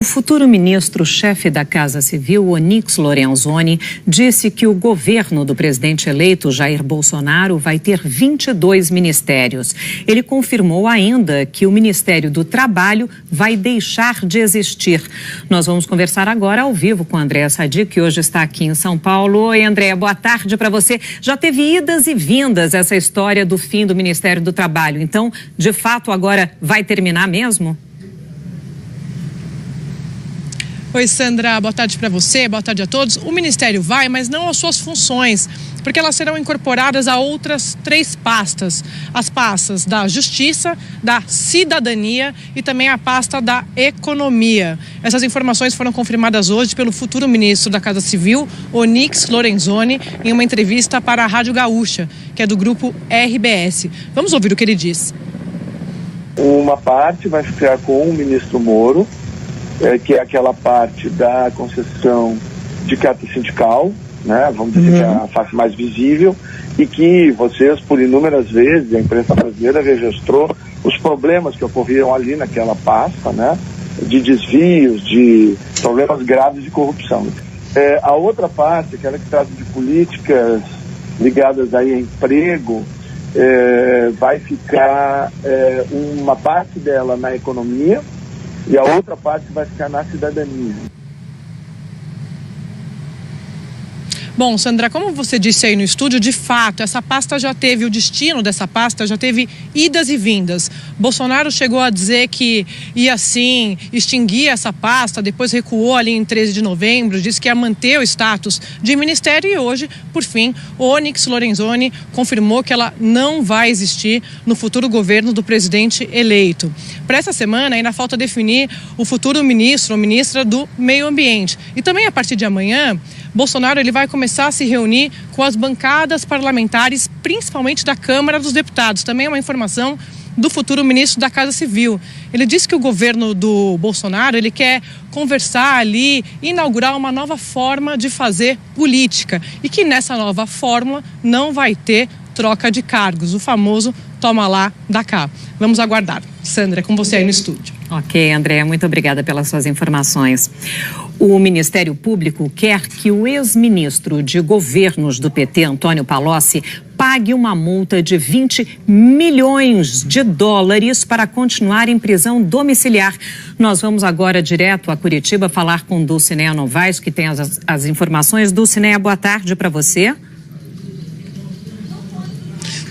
O futuro ministro-chefe da Casa Civil, Onyx Lorenzoni, disse que o governo do presidente eleito Jair Bolsonaro vai ter 22 ministérios. Ele confirmou ainda que o Ministério do Trabalho vai deixar de existir. Nós vamos conversar agora ao vivo com a Andréa Sadi, que hoje está aqui em São Paulo. Oi, Andréa, boa tarde para você. Já teve idas e vindas essa história do fim do Ministério do Trabalho. Então, de fato, agora vai terminar mesmo? Oi, Sandra, boa tarde para você, boa tarde a todos. O Ministério vai, mas não as suas funções, porque elas serão incorporadas a outras 3 pastas. As pastas da Justiça, da Cidadania e também a pasta da Economia. Essas informações foram confirmadas hoje pelo futuro ministro da Casa Civil, Onyx Lorenzoni, em uma entrevista para a Rádio Gaúcha, que é do grupo RBS. Vamos ouvir o que ele diz. Uma parte vai ficar com o ministro Moro, que é aquela parte da concessão de carta sindical, né? Vamos dizer que é a face mais visível, e que vocês, por inúmeras vezes, a imprensa brasileira registrou os problemas que ocorriam ali naquela pasta, né? De desvios, de problemas graves de corrupção. A outra parte, aquela que trata de políticas ligadas aí a emprego, vai ficar uma parte dela na economia, e a outra parte vai ficar na cidadania. Bom, Sandra, como você disse aí no estúdio, de fato, essa pasta já teve, o destino dessa pasta já teve idas e vindas. Bolsonaro chegou a dizer que ia sim extinguir essa pasta, depois recuou ali em 13 de novembro, disse que ia manter o status de ministério e hoje, por fim, o Onyx Lorenzoni confirmou que ela não vai existir no futuro governo do presidente eleito. Para essa semana ainda falta definir o futuro ministro ou ministra do Meio Ambiente. E também a partir de amanhã, Bolsonaro ele vai começar a se reunir com as bancadas parlamentares, principalmente da Câmara dos Deputados. Também é uma informação do futuro ministro da Casa Civil. Ele disse que o governo do Bolsonaro ele quer conversar ali, inaugurar uma nova forma de fazer política e que nessa nova fórmula não vai ter troca de cargos, o famoso toma lá, dá cá. Vamos aguardar. Sandra, é com você aí no estúdio. Ok, Andréa, muito obrigada pelas suas informações. O Ministério Público quer que o ex-ministro de governos do PT, Antônio Palocci, pague uma multa de 20 milhões de dólares para continuar em prisão domiciliar. Nós vamos agora direto a Curitiba falar com Dulcinea Novaes, que tem as informações. Dulcinea, boa tarde para você.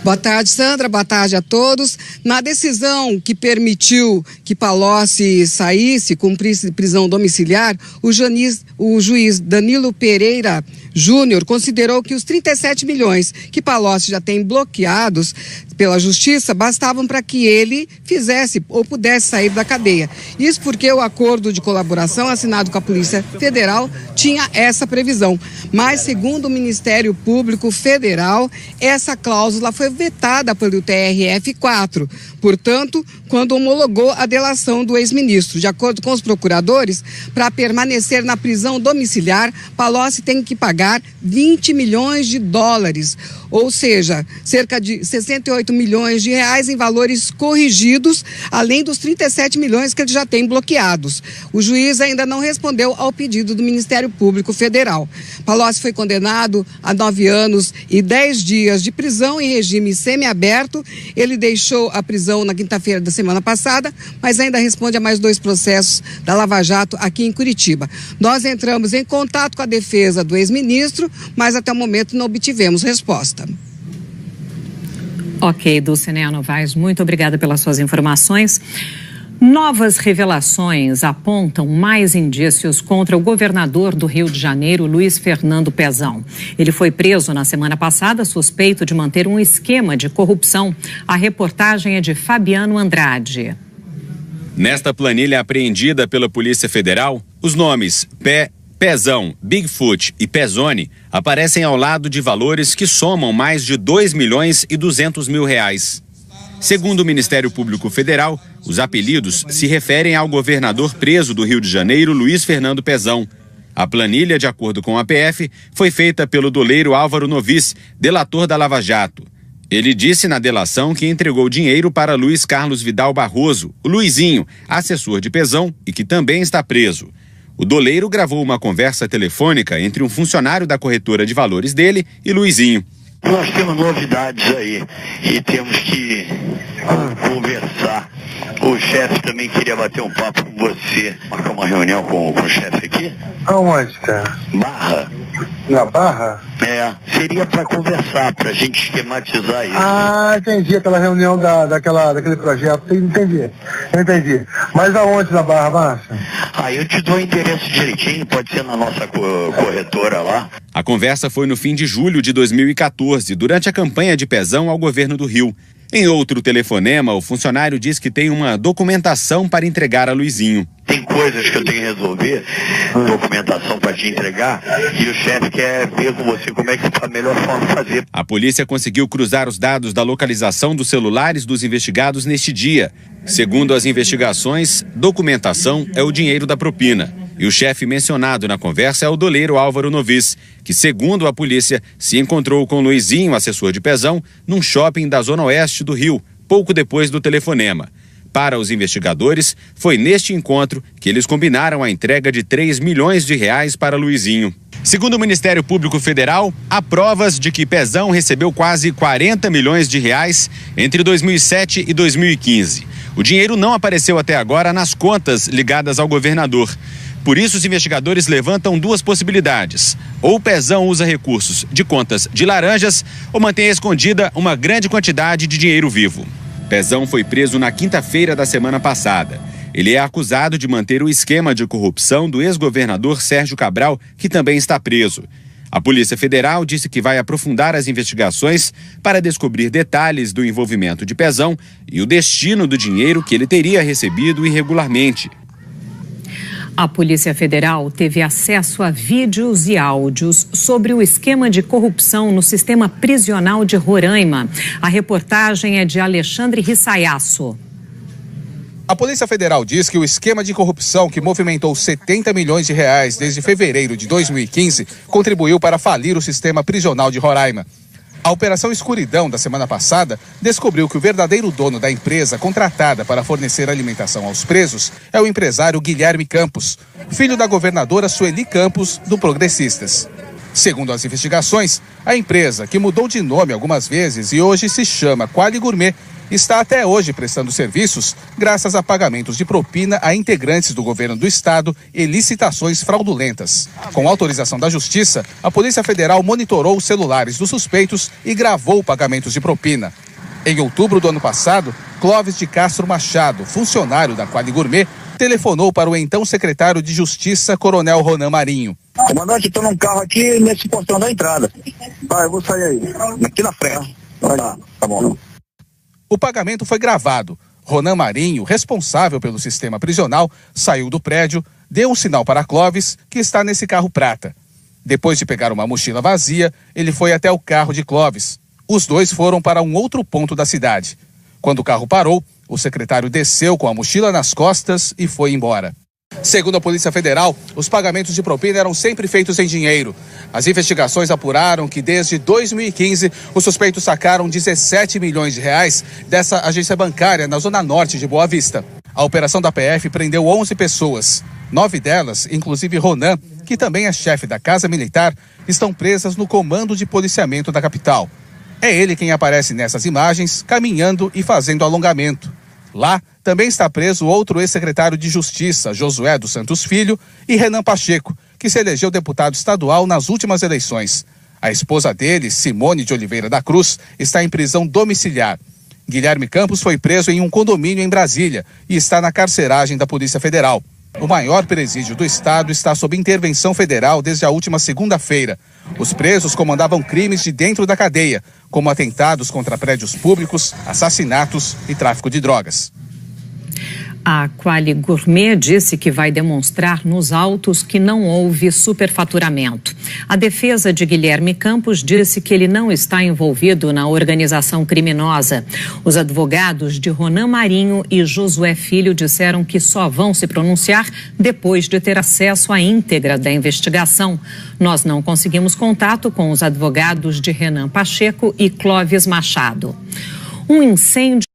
Boa tarde, Sandra. Boa tarde a todos. Na decisão que permitiu que Palocci saísse, cumprisse prisão domiciliar, o juiz Danilo Pereira Júnior considerou que os 37 milhões que Palocci já tem bloqueados pela Justiça bastavam para que ele fizesse ou pudesse sair da cadeia. Isso porque o acordo de colaboração assinado com a Polícia Federal tinha essa previsão. Mas, segundo o Ministério Público Federal, essa cláusula foi vetada pelo TRF4. Portanto, quando homologou a delação do ex-ministro. De acordo com os procuradores, para permanecer na prisão domiciliar, Palocci tem que pagar 20 milhões de dólares, ou seja, cerca de 68 milhões de reais em valores corrigidos, além dos 37 milhões que ele já tem bloqueados. O juiz ainda não respondeu ao pedido do Ministério Público Federal. Palocci foi condenado a 9 anos e 10 dias de prisão em regime semiaberto. Ele deixou a prisão na quinta-feira da semana passada, mas ainda responde a mais 2 processos da Lava Jato aqui em Curitiba. Nós entramos em contato com a defesa do ex-ministro, mas até o momento não obtivemos resposta. Ok, Dulcinea Novaes, muito obrigada pelas suas informações. Novas revelações apontam mais indícios contra o governador do Rio de Janeiro, Luiz Fernando Pezão. Ele foi preso na semana passada, suspeito de manter um esquema de corrupção. A reportagem é de Fabiano Andrade. Nesta planilha apreendida pela Polícia Federal, os nomes Pezão, Bigfoot e Pezone aparecem ao lado de valores que somam mais de 2 milhões e 200 mil reais. Segundo o Ministério Público Federal, os apelidos se referem ao governador preso do Rio de Janeiro, Luiz Fernando Pezão. A planilha, de acordo com a PF, foi feita pelo doleiro Álvaro Novis, delator da Lava Jato. Ele disse na delação que entregou dinheiro para Luiz Carlos Vidal Barroso, o Luizinho, assessor de Pezão e que também está preso. O doleiro gravou uma conversa telefônica entre um funcionário da corretora de valores dele e Luizinho. Nós temos novidades aí e temos que conversar. O chefe também queria bater um papo com você. Marcar uma reunião com o chefe aqui? Aonde, cara? Barra. Na Barra? É, seria para conversar, pra gente esquematizar isso. Ah, entendi, aquela reunião daquele projeto, entendi. Mas aonde na Barra, Márcia? Eu te dou o endereço direitinho, pode ser na nossa corretora lá. A conversa foi no fim de julho de 2014, durante a campanha de Pezão ao governo do Rio. Em outro telefonema, o funcionário diz que tem uma documentação para entregar a Luizinho. Tem coisas que eu tenho que resolver, documentação para te entregar, e o chefe quer ver com você como é que está a melhor forma de fazer. A polícia conseguiu cruzar os dados da localização dos celulares dos investigados neste dia. Segundo as investigações, documentação é o dinheiro da propina. E o chefe mencionado na conversa é o doleiro Álvaro Novis, que, segundo a polícia, se encontrou com Luizinho, assessor de Pezão, num shopping da zona oeste do Rio, pouco depois do telefonema. Para os investigadores, foi neste encontro que eles combinaram a entrega de 3 milhões de reais para Luizinho. Segundo o Ministério Público Federal, há provas de que Pezão recebeu quase 40 milhões de reais entre 2007 e 2015. O dinheiro não apareceu até agora nas contas ligadas ao governador. Por isso, os investigadores levantam duas possibilidades. Ou Pezão usa recursos de contas de laranjas ou mantém escondida uma grande quantidade de dinheiro vivo. Pezão foi preso na quinta-feira da semana passada. Ele é acusado de manter o esquema de corrupção do ex-governador Sérgio Cabral, que também está preso. A Polícia Federal disse que vai aprofundar as investigações para descobrir detalhes do envolvimento de Pezão e o destino do dinheiro que ele teria recebido irregularmente. A Polícia Federal teve acesso a vídeos e áudios sobre o esquema de corrupção no sistema prisional de Roraima. A reportagem é de Alexandre Rissaiasso. A Polícia Federal diz que o esquema de corrupção que movimentou 70 milhões de reais desde fevereiro de 2015 contribuiu para falir o sistema prisional de Roraima. A Operação Escuridão da semana passada descobriu que o verdadeiro dono da empresa contratada para fornecer alimentação aos presos é o empresário Guilherme Campos, filho da governadora Sueli Campos, do Progressistas. Segundo as investigações, a empresa, que mudou de nome algumas vezes e hoje se chama Quali Gourmet, está até hoje prestando serviços graças a pagamentos de propina a integrantes do governo do estado e licitações fraudulentas. Com autorização da Justiça, a Polícia Federal monitorou os celulares dos suspeitos e gravou pagamentos de propina. Em outubro do ano passado, Clóvis de Castro Machado, funcionário da Quali Gourmet, telefonou para o então secretário de Justiça, Coronel Ronan Marinho. Comandante, estou num carro aqui nesse portão da entrada. Eu vou sair aí. Aqui na frente. Tá bom. O pagamento foi gravado. Ronan Marinho, responsável pelo sistema prisional, saiu do prédio, deu um sinal para Clóvis, que está nesse carro prata. Depois de pegar uma mochila vazia, ele foi até o carro de Clóvis. Os dois foram para um outro ponto da cidade. Quando o carro parou, o secretário desceu com a mochila nas costas e foi embora. Segundo a Polícia Federal, os pagamentos de propina eram sempre feitos em dinheiro. As investigações apuraram que desde 2015 os suspeitos sacaram 17 milhões de reais dessa agência bancária na zona norte de Boa Vista. A operação da PF prendeu 11 pessoas. 9 delas, inclusive Ronan, que também é chefe da Casa Militar, estão presas no comando de policiamento da capital. É ele quem aparece nessas imagens, caminhando e fazendo alongamento. Lá também está preso outro ex-secretário de Justiça, Josué dos Santos Filho, e Renan Pacheco, que se elegeu deputado estadual nas últimas eleições. A esposa dele, Simone de Oliveira da Cruz, está em prisão domiciliar. Guilherme Campos foi preso em um condomínio em Brasília e está na carceragem da Polícia Federal. O maior presídio do estado está sob intervenção federal desde a última segunda-feira. Os presos comandavam crimes de dentro da cadeia, como atentados contra prédios públicos, assassinatos e tráfico de drogas. A Quali Gourmet disse que vai demonstrar nos autos que não houve superfaturamento. A defesa de Guilherme Campos disse que ele não está envolvido na organização criminosa. Os advogados de Ronan Marinho e Josué Filho disseram que só vão se pronunciar depois de ter acesso à íntegra da investigação. Nós não conseguimos contato com os advogados de Renan Pacheco e Clóvis Machado. Um incêndio